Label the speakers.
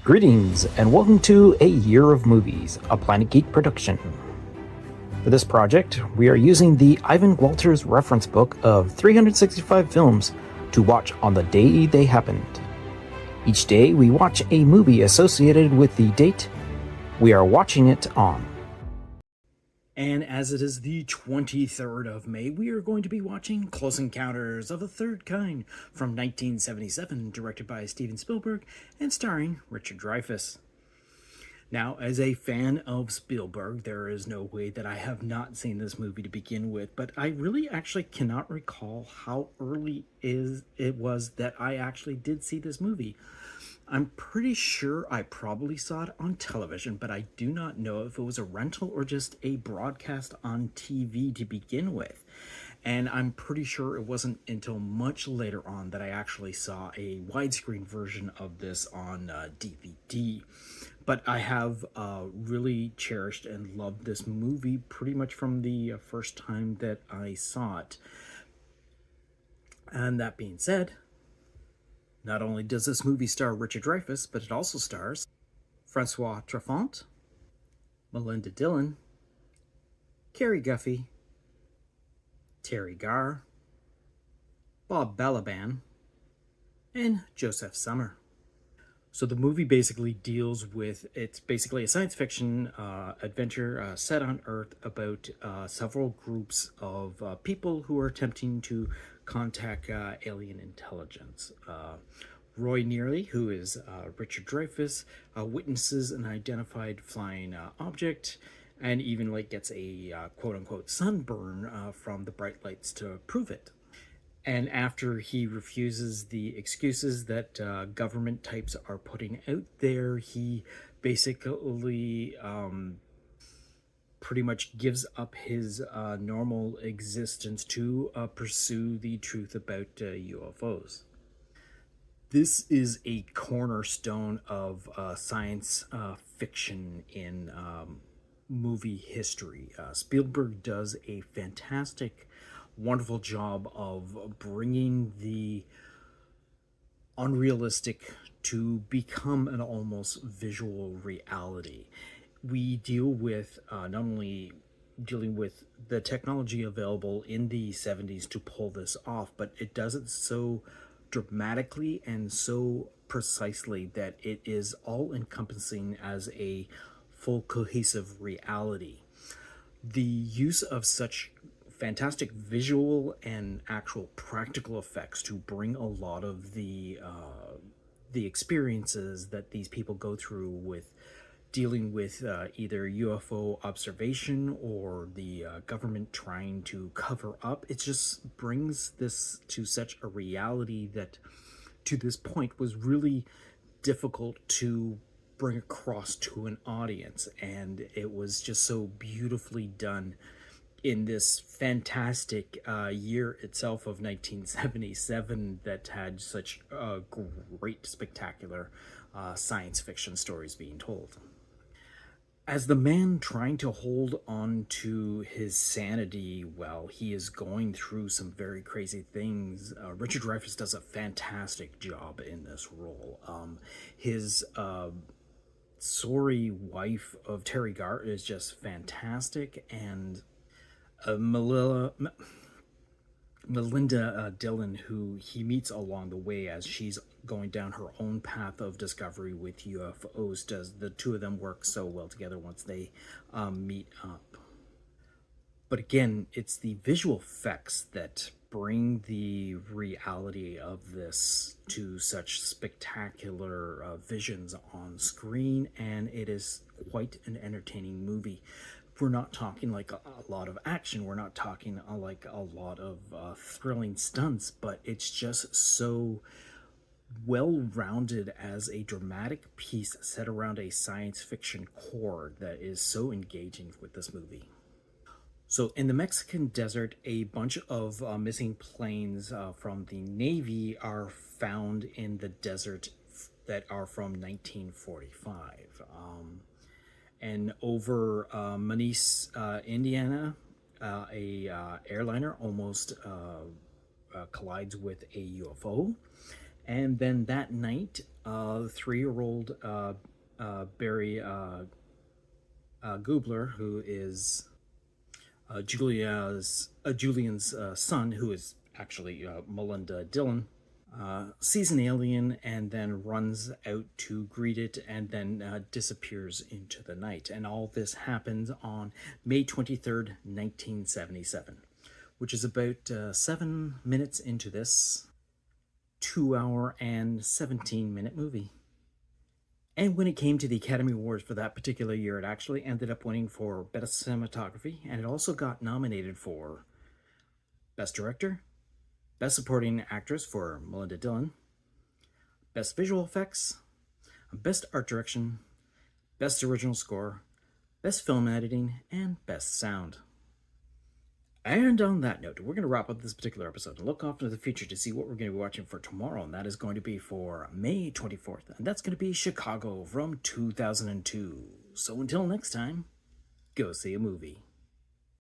Speaker 1: Greetings, and welcome to A Year of Movies, a Planet Geek production. For this project, we are using the Ivan Walters reference book of 365 films to watch on the day they happened. Each day, we watch a movie associated with the date we are watching it on. And as it is the 23rd of May, we are going to be watching Close Encounters of the Third Kind from 1977, directed by Steven Spielberg and starring Richard Dreyfuss. Now, as a fan of Spielberg, there is no way that I have not seen this movie to begin with, but I really actually cannot recall how early it was that I actually did see this movie. I'm pretty sure I probably saw it on television, but I do not know if it was a rental or just a broadcast on TV to begin with. And I'm pretty sure it wasn't until much later on that I actually saw a widescreen version of this on DVD. But I have really cherished and loved this movie pretty much from the first time that I saw it. And that being said, not only does this movie star Richard Dreyfuss, but it also stars Francois Truffaut, Melinda Dillon, Carrie Guffey, Terry Garr, Bob Balaban, and Joseph Summer. So the movie basically deals with, it's basically a science fiction adventure set on Earth about several groups of people who are attempting to contact alien intelligence. Roy Nearly, who is Richard Dreyfuss, witnesses an identified flying object and even gets a quote-unquote sunburn from the bright lights to prove it. And after he refuses the excuses that government types are putting out there, he basically pretty much gives up his normal existence to pursue the truth about UFOs. This is a cornerstone of science fiction in movie history. Spielberg does a fantastic, wonderful job of bringing the unrealistic to become an almost visual reality. We deal with not only dealing with the technology available in the 70s to pull this off, but it does it so dramatically and so precisely that it is all encompassing as a full cohesive reality. The use of such fantastic visual and actual practical effects to bring a lot of the experiences that these people go through with dealing with either UFO observation or the government trying to cover up. It just brings this to such a reality that to this point was really difficult to bring across to an audience, and it was just so beautifully done in this fantastic year itself of 1977 that had such great, spectacular science fiction stories being told. As the man trying to hold on to his sanity while he is going through some very crazy things, Richard Dreyfuss does a fantastic job in this role. His sorry wife of Terry Garr is just fantastic, and Melinda Dillon, who he meets along the way as she's going down her own path of discovery with UFOs, the two of them work so well together once they meet up. But again, it's the visual effects that bring the reality of this to such spectacular visions on screen, and it is quite an entertaining movie. We're not talking like a lot of action, we're not talking like a lot of thrilling stunts, but it's just so well-rounded as a dramatic piece set around a science fiction core that is so engaging with this movie. So in the Mexican desert, a bunch of missing planes from the Navy are found in the desert that are from 1945. And over Manise, Indiana, a airliner almost collides with a UFO. And then that night, The 3-year-old Barry Gubler, who is Julian's son, who is actually Melinda Dillon, sees an alien and then runs out to greet it and then disappears into the night. And all this happens on May 23rd, 1977, which is about 7 minutes into this 2-hour and 17-minute movie. And when it came to the Academy Awards for that particular year, it actually ended up winning for Best Cinematography, and it also got nominated for Best Director, Best Supporting Actress for Melinda Dillon, Best Visual Effects, Best Art Direction, Best Original Score, Best Film Editing, and Best Sound. And on that note, we're going to wrap up this particular episode and look off into the future to see what we're going to be watching for tomorrow, and that is going to be for May 24th, and that's going to be Chicago from 2002. So until next time, go see a movie.